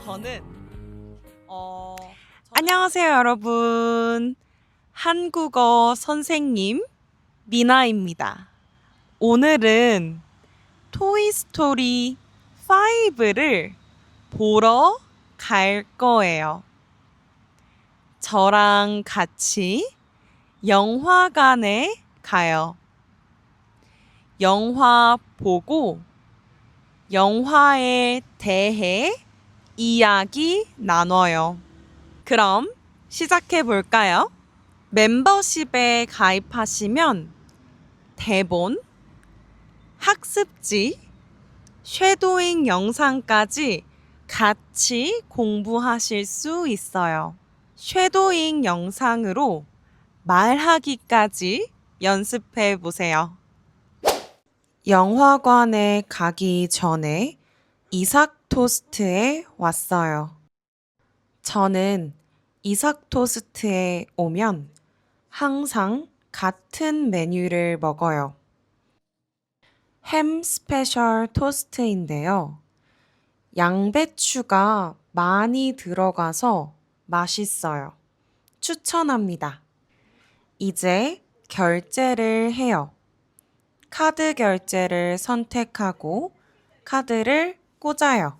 저는 안녕하세요, 여러분. 한국어 선생님 미나입니다. 오늘은 토이스토리 5를 보러 갈 거예요. 저랑 같이 영화관에 가요. 영화 보고 영화에 대해 이야기 나눠요. 그럼 시작해 볼까요? 멤버십에 가입하시면 대본, 학습지, 쉐도잉 영상까지 같이 공부하실 수 있어요. 쉐도잉 영상으로 말하기까지 연습해 보세요. 영화관에 가기 전에 이삭 토스트에 왔어요. 저는 이삭 토스트에 오면 항상 같은 메뉴를 먹어요. 햄 스페셜 토스트인데요. 양배추가 많이 들어가서 맛있어요. 추천합니다. 이제 결제를 해요. 카드 결제를 선택하고 카드를 꽂아요.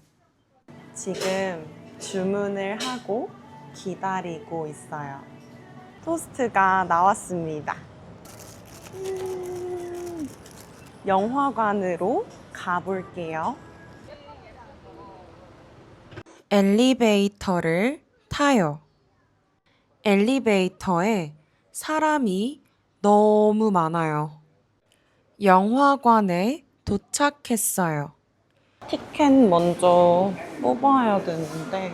지금 주문을 하고 기다리고 있어요. 토스트가 나왔습니다. 영화관으로 가볼게요. 엘리베이터를 타요. 엘리베이터에 사람이 너무 많아요. 영화관에 도착했어요. 티켓 먼저 뽑아야 되는데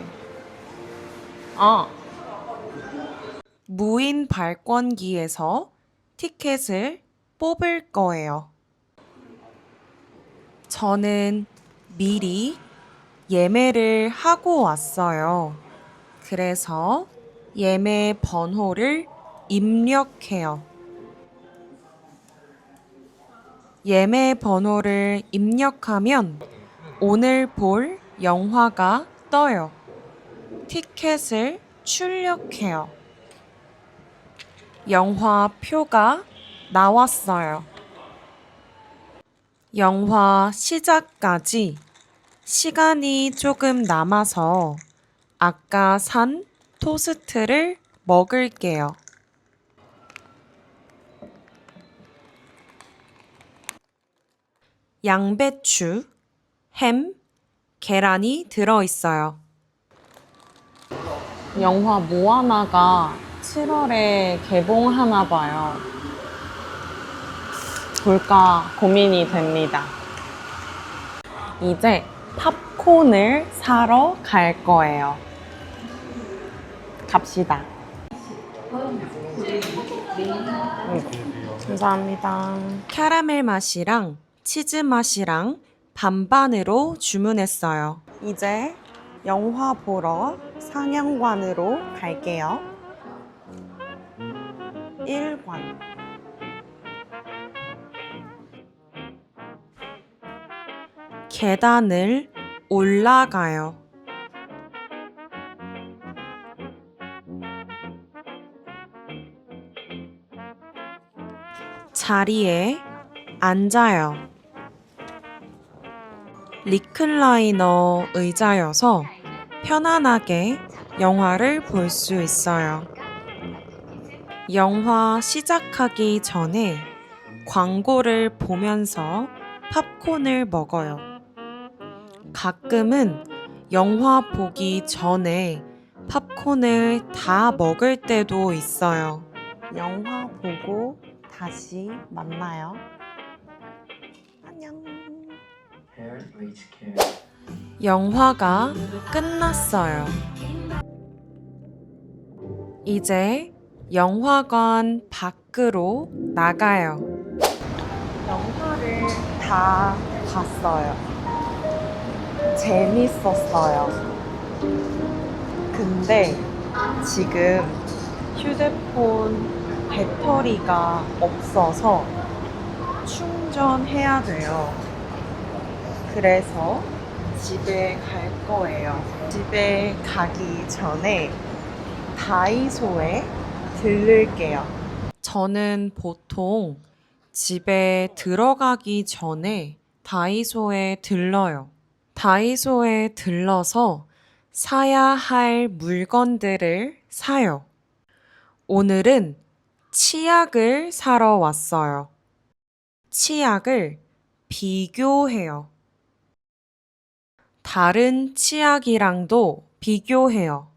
무인 발권기에서 티켓을 뽑을 거예요. 저는 미리 예매를 하고 왔어요. 그래서 예매 번호를 입력해요. 예매 번호를 입력하면 오늘 볼 영화가 떠요. 티켓을 출력해요. 영화 표가 나왔어요. 영화 시작까지 시간이 조금 남아서 아까 산 토스트를 먹을게요. 양배추, 햄, 계란이 들어있어요. 영화 모아나가 7월에 개봉하나 봐요. 볼까 고민이 됩니다. 이제 팝콘을 사러 갈 거예요. 갑시다. 감사합니다. 캐러멜 맛이랑 치즈 맛이랑 반반으로 주문했어요. 이제 영화 보러 상영관으로 갈게요. 1관. 계단을 올라가요. 자리에 앉아요. 리클라이너 의자여서 편안하게 영화를 볼 수 있어요. 영화 시작하기 전에 광고를 보면서 팝콘을 먹어요. 가끔은 영화 보기 전에 팝콘을 다 먹을 때도 있어요. 영화 보고 다시 만나요. 안녕. 영화가 끝났어요. 이제 영화관 밖으로 나가요. 영화를 다 봤어요. 재밌었어요. 근데 지금 휴대폰 배터리가 없어서 충전해야 돼요. 그래서 집에 갈 거예요. 집에 가기 전에 다이소에 들를게요. 저는 보통 집에 들어가기 전에 다이소에 들러요. 다이소에 들러서 사야 할 물건들을 사요. 오늘은 치약을 사러 왔어요. 치약을 비교해요. 다른 치약이랑도 비교해요.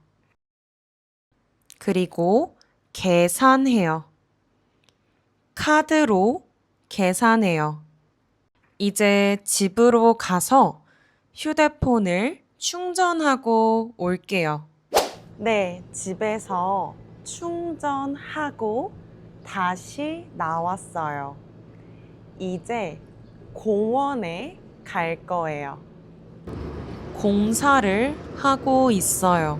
그리고 계산해요. 카드로 계산해요. 이제 집으로 가서 휴대폰을 충전하고 올게요. 네, 집에서 충전하고 다시 나왔어요. 이제 공원에 갈 거예요. 공사를 하고 있어요.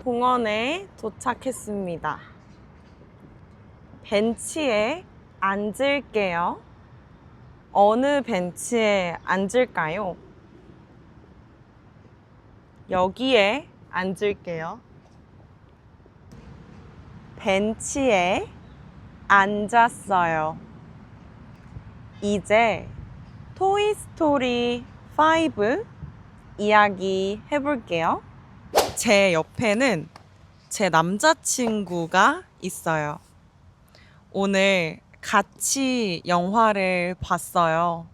공원에 도착했습니다. 벤치에 앉을게요. 어느 벤치에 앉을까요? 여기에 앉을게요. 벤치에 앉았어요. 이제 토이스토리 5 이야기 해볼게요. 제 옆에는 제 남자친구가 있어요. 오늘 같이 영화를 봤어요.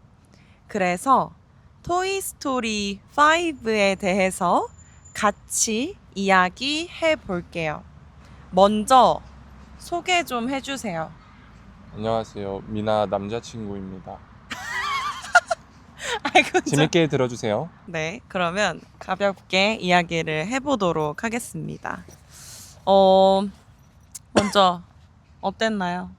그래서 토이스토리 5에 대해서 같이 이야기해 볼게요. 먼저 소개 좀 해주세요. 안녕하세요. 미나 남자친구입니다. 아이고, 재밌게 들어주세요. 네, 그러면 가볍게 이야기를 해보도록 하겠습니다. 먼저 어땠나요?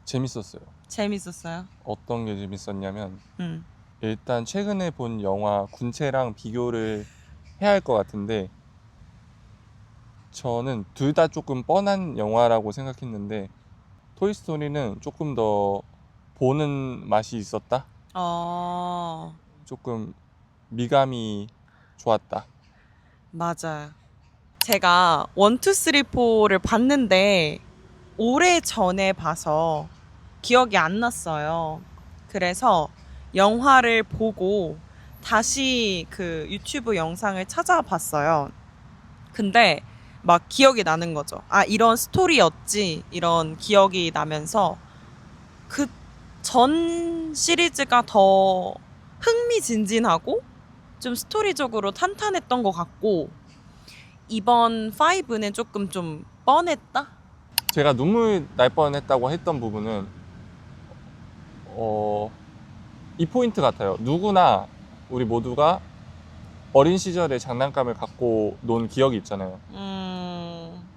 재밌었어요. 재밌었어요? 어떤 게 재밌었냐면 응. 일단 최근에 본 영화 군체랑 비교를 해야 할 것 같은데 저는 둘 다 조금 뻔한 영화라고 생각했는데 토이스토리는 조금 더 보는 맛이 있었다. 조금 미감이 좋았다. 맞아요. 제가 1, 2, 3, 4를 봤는데 오래 전에 봐서 기억이 안 났어요. 그래서 영화를 보고 다시 그 유튜브 영상을 찾아봤어요. 근데 막 기억이 나는 거죠. 아, 이런 스토리였지. 이런 기억이 나면서 그 전 시리즈가 더 흥미진진하고 좀 스토리적으로 탄탄했던 것 같고 이번 5는 조금 좀 뻔했다? 제가 눈물 날 뻔했다고 했던 부분은 이 포인트 같아요. 누구나 우리 모두가 어린 시절에 장난감을 갖고 논 기억이 있잖아요.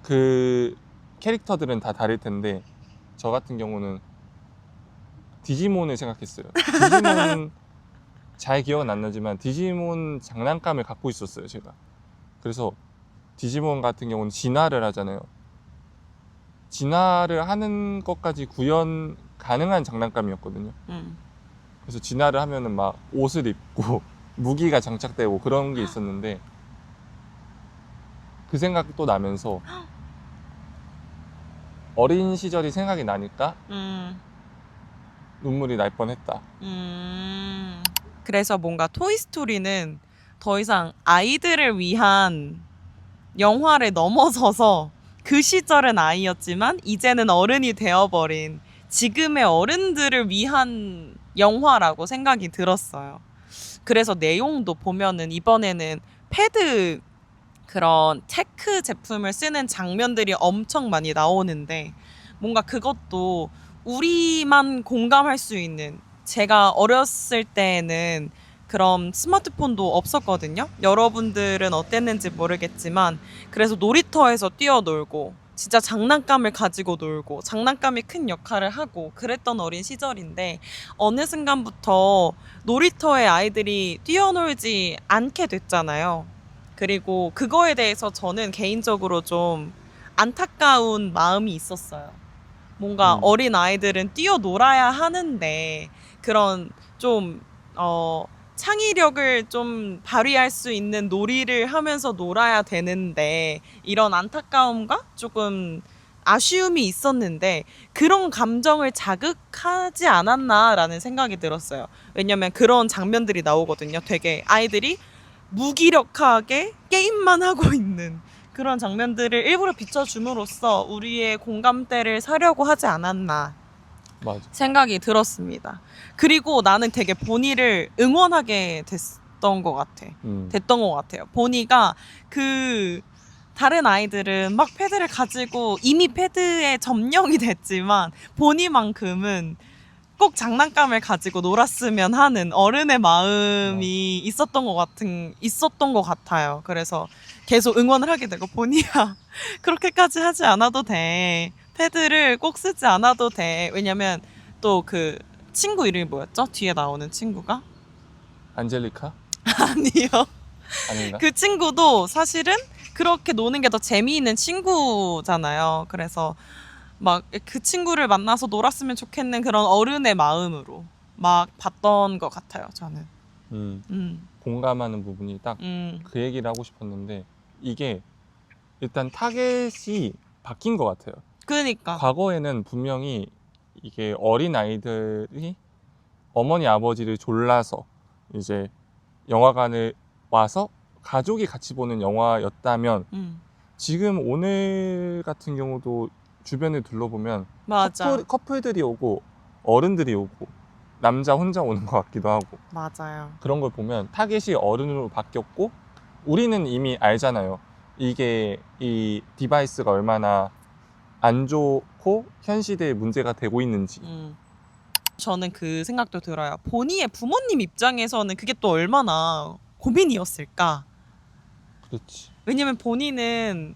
그 캐릭터들은 다 다를 텐데 저 같은 경우는 디지몬을 생각했어요. 디지몬 잘 기억은 안 나지만 디지몬 장난감을 갖고 있었어요, 제가. 그래서 디지몬 같은 경우는 진화를 하잖아요. 진화를 하는 것까지 구현 가능한 장난감이었거든요. 그래서 진화를 하면은 막 옷을 입고 무기가 장착되고 그런 게 있었는데 그 생각도 나면서 어린 시절이 생각이 나니까 눈물이 날 뻔했다. 그래서 뭔가 토이스토리는 더 이상 아이들을 위한 영화를 넘어서서 그 시절은 아이였지만 이제는 어른이 되어버린 지금의 어른들을 위한 영화라고 생각이 들었어요. 그래서 내용도 보면은 이번에는 패드 그런 테크 제품을 쓰는 장면들이 엄청 많이 나오는데 뭔가 그것도 우리만 공감할 수 있는 제가 어렸을 때에는 그런 스마트폰도 없었거든요. 여러분들은 어땠는지 모르겠지만 그래서 놀이터에서 뛰어놀고 진짜 장난감을 가지고 놀고 장난감이 큰 역할을 하고 그랬던 어린 시절인데 어느 순간부터 놀이터에 아이들이 뛰어놀지 않게 됐잖아요. 그리고 그거에 대해서 저는 개인적으로 좀 안타까운 마음이 있었어요. 뭔가 어린 아이들은 뛰어놀아야 하는데 그런 좀 창의력을 좀 발휘할 수 있는 놀이를 하면서 놀아야 되는데 이런 안타까움과 조금 아쉬움이 있었는데 그런 감정을 자극하지 않았나라는 생각이 들었어요. 왜냐면 그런 장면들이 나오거든요. 되게 아이들이 무기력하게 게임만 하고 있는 그런 장면들을 일부러 비춰줌으로써 우리의 공감대를 사려고 하지 않았나 맞아. 생각이 들었습니다. 그리고 나는 되게 보니를 응원하게 됐던 것 같아요. 보니가 그 다른 아이들은 막 패드를 가지고 이미 패드에 점령이 됐지만 보니만큼은 꼭 장난감을 가지고 놀았으면 하는 어른의 마음이 있었던 것 같아요. 그래서 계속 응원을 하게 되고 보니야 그렇게까지 하지 않아도 돼. 패드를 꼭 쓰지 않아도 돼. 왜냐면 또 그 친구 이름이 뭐였죠? 뒤에 나오는 친구가? 안젤리카? 아니요. 아닌가? 그 친구도 사실은 그렇게 노는 게 더 재미있는 친구잖아요. 그래서 막 그 친구를 만나서 놀았으면 좋겠는 그런 어른의 마음으로 막 봤던 것 같아요, 저는. 공감하는 부분이 딱 그 얘기를 하고 싶었는데 이게 일단 타겟이 바뀐 것 같아요. 그러니까. 과거에는 분명히 이게 어린 아이들이 어머니 아버지를 졸라서 이제 영화관을 와서 가족이 같이 보는 영화였다면 지금 오늘 같은 경우도 주변을 둘러보면 맞아. 커플들이 오고 어른들이 오고 남자 혼자 오는 것 같기도 하고 맞아요. 그런 걸 보면 타겟이 어른으로 바뀌었고 우리는 이미 알잖아요. 이게 이 디바이스가 얼마나 안 좋고 현 시대에 문제가 되고 있는지. 저는 그 생각도 들어요. 보니의 부모님 입장에서는 그게 또 얼마나 고민이었을까. 그렇지. 왜냐면 보니는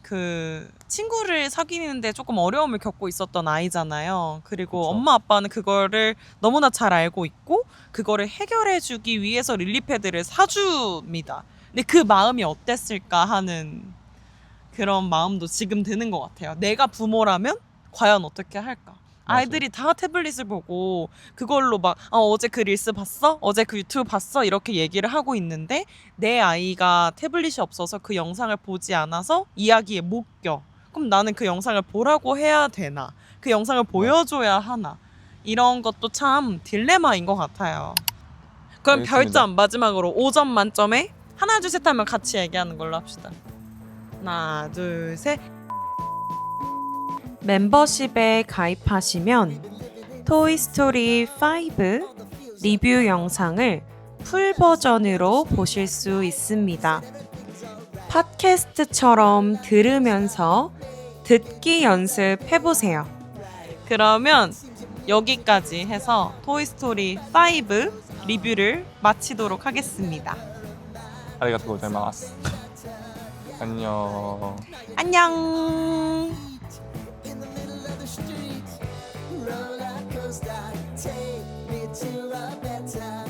그 친구를 사귀는데 조금 어려움을 겪고 있었던 아이잖아요. 그리고 그쵸. 엄마 아빠는 그거를 너무나 잘 알고 있고 그거를 해결해주기 위해서 릴리패드를 사줍니다. 근데 그 마음이 어땠을까 하는 그런 마음도 지금 드는 것 같아요. 내가 부모라면 과연 어떻게 할까? 맞아요. 아이들이 다 태블릿을 보고 그걸로 막 어제 그 릴스 봤어? 어제 그 유튜브 봤어? 이렇게 얘기를 하고 있는데 내 아이가 태블릿이 없어서 그 영상을 보지 않아서 이야기에 못 껴. 그럼 나는 그 영상을 보라고 해야 되나? 그 영상을 보여줘야 하나? 이런 것도 참 딜레마인 것 같아요. 그럼 알겠습니다. 별점 마지막으로 5점 만점에 하나 둘 셋 하면 같이 얘기하는 걸로 합시다. 하나 둘 셋. 멤버십에 가입하시면 토이스토리 5 리뷰 영상을 풀 버전으로 보실 수 있습니다. 팟캐스트처럼 들으면서 듣기 연습해보세요. 그러면 여기까지 해서 토이스토리 5 리뷰를 마치도록 하겠습니다. 아리가토 고자이마스. 안녕. 안녕. in the middle of the street. Roller coaster, take me to a better